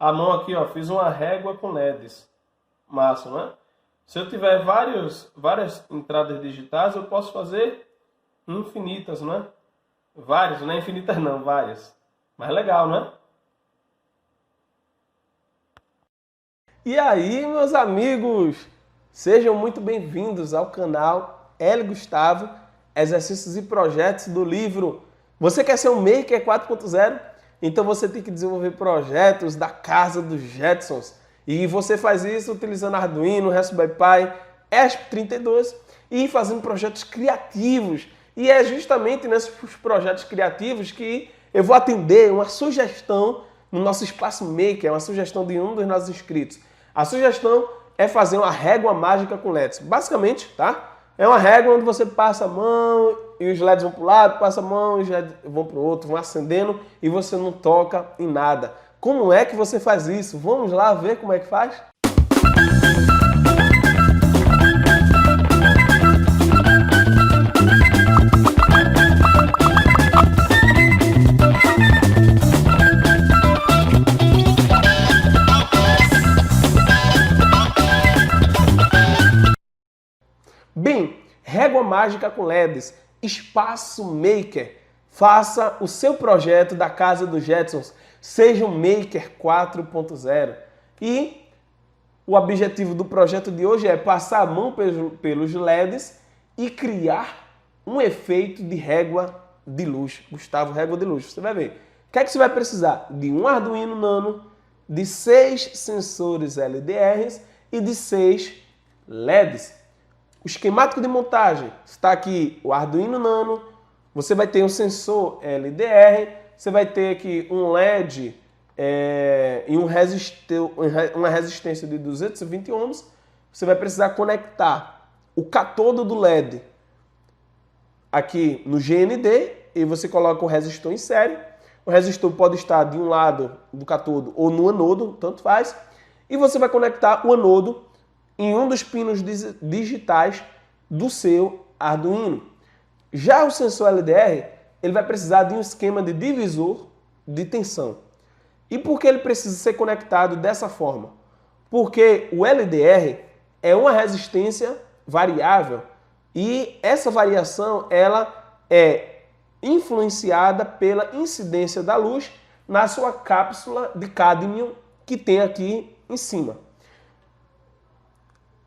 a mão aqui, ó, fiz uma régua com LEDs. Massa, né? Se eu tiver várias entradas digitais, eu posso fazer infinitas, né? Várias, não é infinitas não, várias. Mas legal, né? E aí, meus amigos, sejam muito bem-vindos ao canal Hélio Gustavo, Exercícios e Projetos do livro Você Quer Ser um Maker 4.0? Então você tem que desenvolver projetos da casa dos Jetsons. E você faz isso utilizando Arduino, Raspberry Pi, ESP32 e fazendo projetos criativos. E é justamente nesses projetos criativos que eu vou atender uma sugestão no nosso Espaço Maker, uma sugestão de um dos nossos inscritos. A sugestão é fazer uma régua mágica com LEDs. Basicamente, tá? É uma régua onde você passa a mão e os LEDs vão para o lado, passa a mão e os LEDs vão para o outro, vão acendendo e você não toca em nada. Como é que você faz isso? Vamos lá ver como é que faz? Bem, régua mágica com LEDs, Espaço Maker. Faça o seu projeto da casa dos Jetsons, seja um Maker 4.0. E o objetivo do projeto de hoje é passar a mão pelos LEDs e criar um efeito de régua de luz. Gustavo, régua de luz. Você vai ver. O que é que você vai precisar? De um Arduino Nano, de 6 sensores LDRs e de 6 LEDs. O esquemático de montagem está aqui o Arduino Nano, você vai ter um sensor LDR, você vai ter aqui um LED e uma resistência de 220 ohms. Você vai precisar conectar o catodo do LED aqui no GND e você coloca o resistor em série. O resistor pode estar de um lado do catodo ou no anodo, tanto faz. E você vai conectar o anodo em um dos pinos digitais do seu Arduino. Já o sensor LDR, ele vai precisar de um esquema de divisor de tensão. E por que ele precisa ser conectado dessa forma? Porque o LDR é uma resistência variável e essa variação ela é influenciada pela incidência da luz na sua cápsula de cádmio que tem aqui em cima.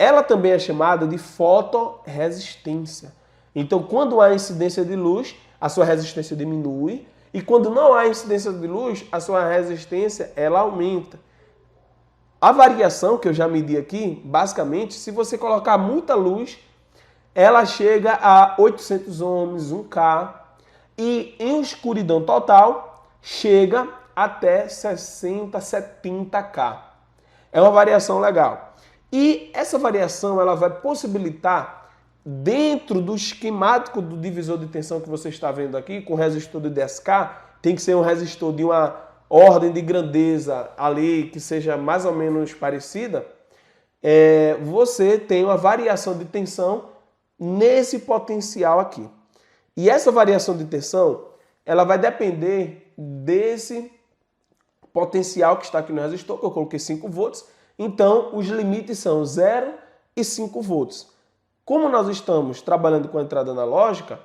Ela também é chamada de fotorresistência. Então, quando há incidência de luz, a sua resistência diminui. E quando não há incidência de luz, a sua resistência ela aumenta. A variação que eu já medi aqui, basicamente, se você colocar muita luz, ela chega a 800 ohms, 1K. E em escuridão total, chega até 60, 70K. É uma variação legal. E essa variação ela vai possibilitar, dentro do esquemático do divisor de tensão que você está vendo aqui, com resistor de 10K, tem que ser um resistor de uma ordem de grandeza ali que seja mais ou menos parecida, você tem uma variação de tensão nesse potencial aqui. E essa variação de tensão ela vai depender desse potencial que está aqui no resistor, que eu coloquei 5 volts. Então, os limites são 0 e 5 volts. Como nós estamos trabalhando com a entrada analógica,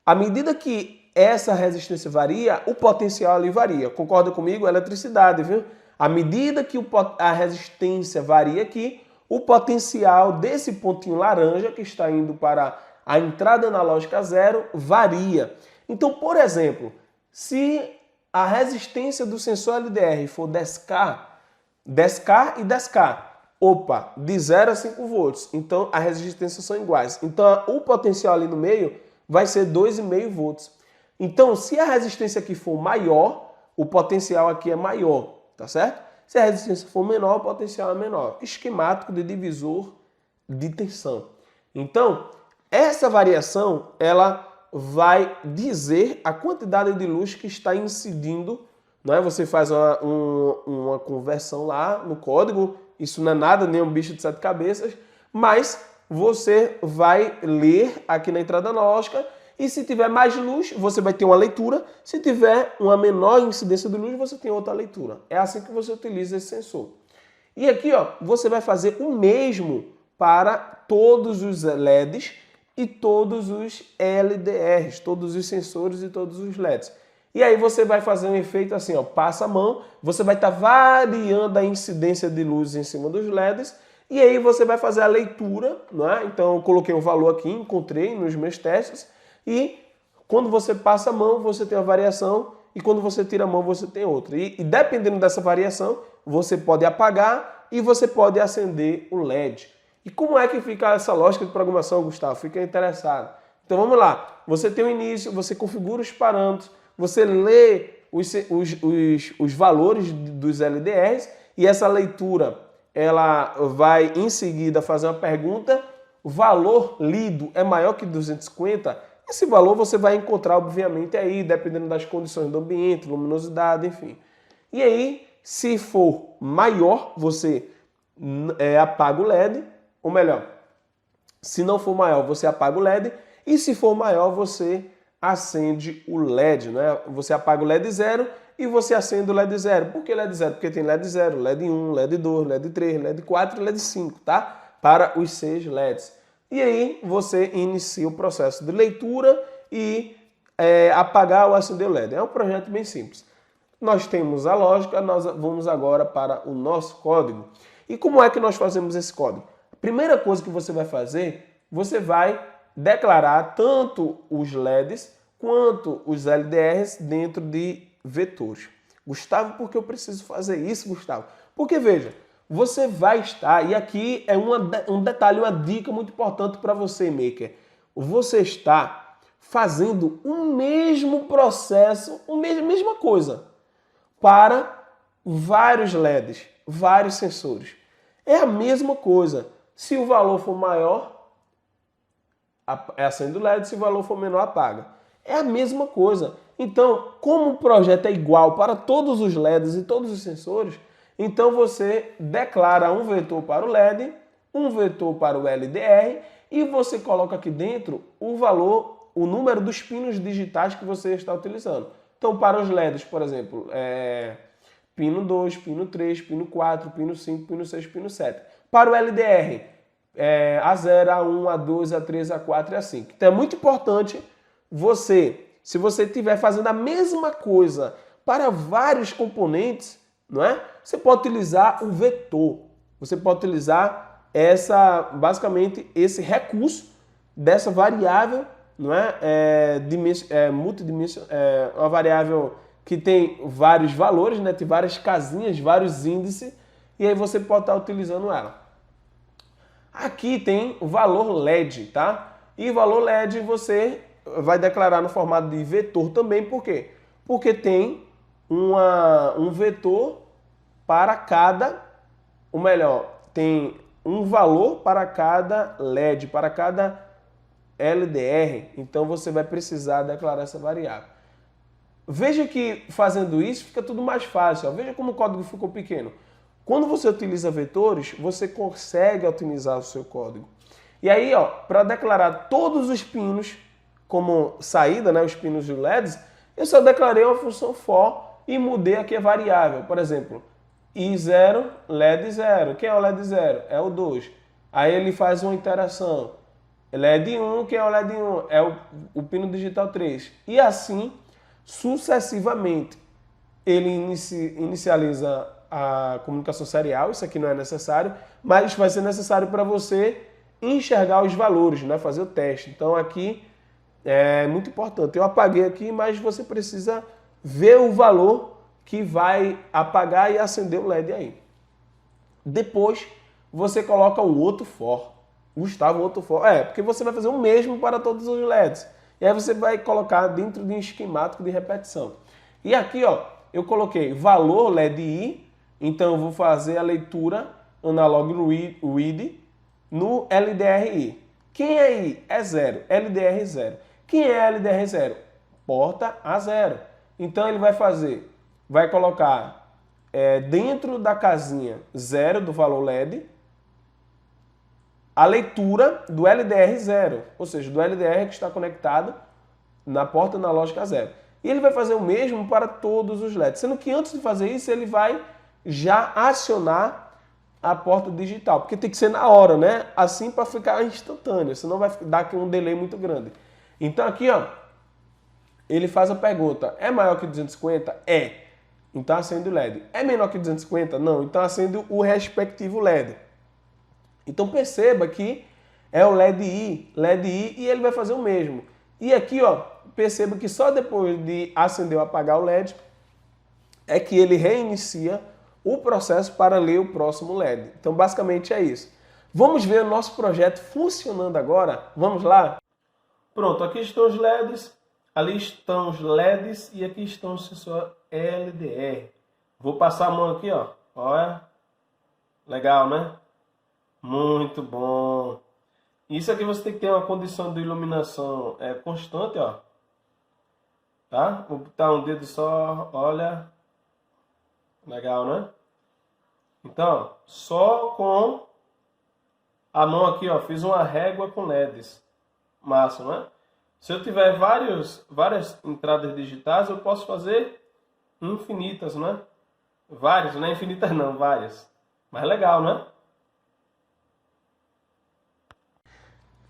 à medida que essa resistência varia, o potencial ali varia. Concorda comigo? Eletricidade, viu? À medida que a resistência varia aqui, o potencial desse pontinho laranja que está indo para a entrada analógica 0 varia. Então, por exemplo, se a resistência do sensor LDR for 10K e 10K. Opa, de 0 a 5 volts. Então, as resistências são iguais. Então, o potencial ali no meio vai ser 2,5 volts. Então, se a resistência aqui for maior, o potencial aqui é maior, tá certo? Se a resistência for menor, o potencial é menor. Esquemático de divisor de tensão. Então, essa variação, ela vai dizer a quantidade de luz que está incidindo. Não é? Você faz uma conversão lá no código, isso não é nada, nem um bicho de 7 cabeças, mas você vai ler aqui na entrada analógica E se tiver mais luz, você vai ter uma leitura. Se tiver uma menor incidência de luz, você tem outra leitura. É assim que você utiliza esse sensor. E aqui, ó, você vai fazer o mesmo para todos os LEDs e todos os LDRs, todos os sensores e todos os LEDs. E aí você vai fazer um efeito assim, ó, passa a mão, você vai estar variando a incidência de luz em cima dos LEDs, e aí você vai fazer a leitura, né? Então eu coloquei um valor aqui, encontrei nos meus testes, e quando você passa a mão, você tem uma variação, e quando você tira a mão, você tem outra. E dependendo dessa variação, você pode apagar e você pode acender o LED. E como é que fica essa lógica de programação, Gustavo? Fica interessado. Então vamos lá. Você tem o início, você configura os parâmetros, você lê os valores dos LDRs e essa leitura ela vai em seguida fazer uma pergunta. O valor lido é maior que 250? Esse valor você vai encontrar, obviamente, aí, dependendo das condições do ambiente, luminosidade, enfim. E aí, se for maior, você apaga o LED, ou melhor, se não for maior, você apaga o LED, e se for maior, você acende o LED, né? Você apaga o LED 0 e você acende o LED 0. Por que LED 0? Porque tem LED 0, LED 1, LED 2, LED 3, LED 4 e LED 5, tá? Para os 6 LEDs. E aí você inicia o processo de leitura e apagar ou acender o LED. É um projeto bem simples. Nós temos a lógica, nós vamos agora para o nosso código. E como é que nós fazemos esse código? A primeira coisa que você vai fazer, você vai declarar tanto os LEDs quanto os LDRs dentro de vetores. Gustavo, por que eu preciso fazer isso, Gustavo? Porque, veja, você vai estar, e aqui é um detalhe, uma dica muito importante para você, maker. Você está fazendo o mesmo processo, a mesma coisa, para vários LEDs, vários sensores. É a mesma coisa. Se o valor for maior, acende o LED, se o valor for menor, apaga. É a mesma coisa. Então, como o projeto é igual para todos os LEDs e todos os sensores, então você declara um vetor para o LED, um vetor para o LDR e você coloca aqui dentro o valor, o número dos pinos digitais que você está utilizando. Então, para os LEDs, por exemplo, pino 2, pino 3, pino 4, pino 5, pino 6, pino 7. Para o LDR, A0, A1, A2, A3, A4 e A5. Então é muito importante você, se você estiver fazendo a mesma coisa para vários componentes, não é? Você pode utilizar o vetor. Você pode utilizar basicamente esse recurso dessa variável, não é? Multidimensional, uma variável que tem vários valores, né? Tem várias casinhas, vários índices, e aí você pode estar utilizando ela. Aqui tem o valor LED, tá? E o valor LED você vai declarar no formato de vetor também, por quê? Porque tem um vetor para cada, ou melhor, tem um valor para cada LED, para cada LDR, então você vai precisar declarar essa variável. Veja que fazendo isso fica tudo mais fácil, ó. Veja como o código ficou pequeno. Quando você utiliza vetores, você consegue otimizar o seu código. E aí, ó, para declarar todos os pinos como saída, né, os pinos de LEDs, eu só declarei uma função for e mudei aqui a variável. Por exemplo, I0, LED 0. Quem é o LED 0? É o 2. Aí ele faz uma interação. LED 1, quem é o LED 1? É o pino digital 3. E assim, sucessivamente, ele inicializa a comunicação serial. Isso aqui não é necessário, mas vai ser necessário para você enxergar os valores, né? Fazer o teste. Então aqui é muito importante. Eu apaguei aqui, mas você precisa ver o valor que vai apagar e acender o LED aí. Depois você coloca o outro for. Gustavo, outro for. Porque você vai fazer o mesmo para todos os LEDs. E aí você vai colocar dentro de um esquemático de repetição. E aqui, ó, eu coloquei valor LED I, então eu vou fazer a leitura analog read no LDRI. Quem é I? É 0. LDR 0. Quem é LDR 0? Porta A0. Então ele vai colocar dentro da casinha 0 do valor LED a leitura do LDR 0, ou seja, do LDR que está conectado na porta analógica 0. E ele vai fazer o mesmo para todos os LEDs, sendo que antes de fazer isso ele vai já acionar a porta digital, porque tem que ser na hora, né? Assim para ficar instantâneo, senão vai dar aqui um delay muito grande. Então aqui, ó, ele faz a pergunta, é maior que 250? É. Então acende o LED. É menor que 250? Não. Então acende o respectivo LED. Então perceba que é o LED I e ele vai fazer o mesmo. E aqui, ó, perceba que só depois de acender ou apagar o LED é que ele reinicia o processo para ler o próximo LED. Então basicamente é isso. Vamos ver o nosso projeto funcionando agora? Vamos lá? Pronto, aqui estão os LEDs, ali estão os LEDs e aqui estão o sensor LDR. Vou passar a mão aqui, ó. Olha. Legal, né? Muito bom. Isso aqui você tem que ter uma condição de iluminação constante, ó. Tá? Vou botar um dedo só, olha. Legal, né? Então, só com a mão aqui, ó, fiz uma régua com LEDs. Massa, né? Se eu tiver várias entradas digitais, eu posso fazer infinitas, né? Várias, não é infinitas não, várias. Mas legal, né?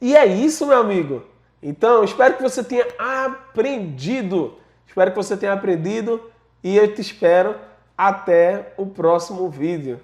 E é isso, meu amigo. Então, espero que você tenha aprendido. Espero que você tenha aprendido e eu te espero até o próximo vídeo.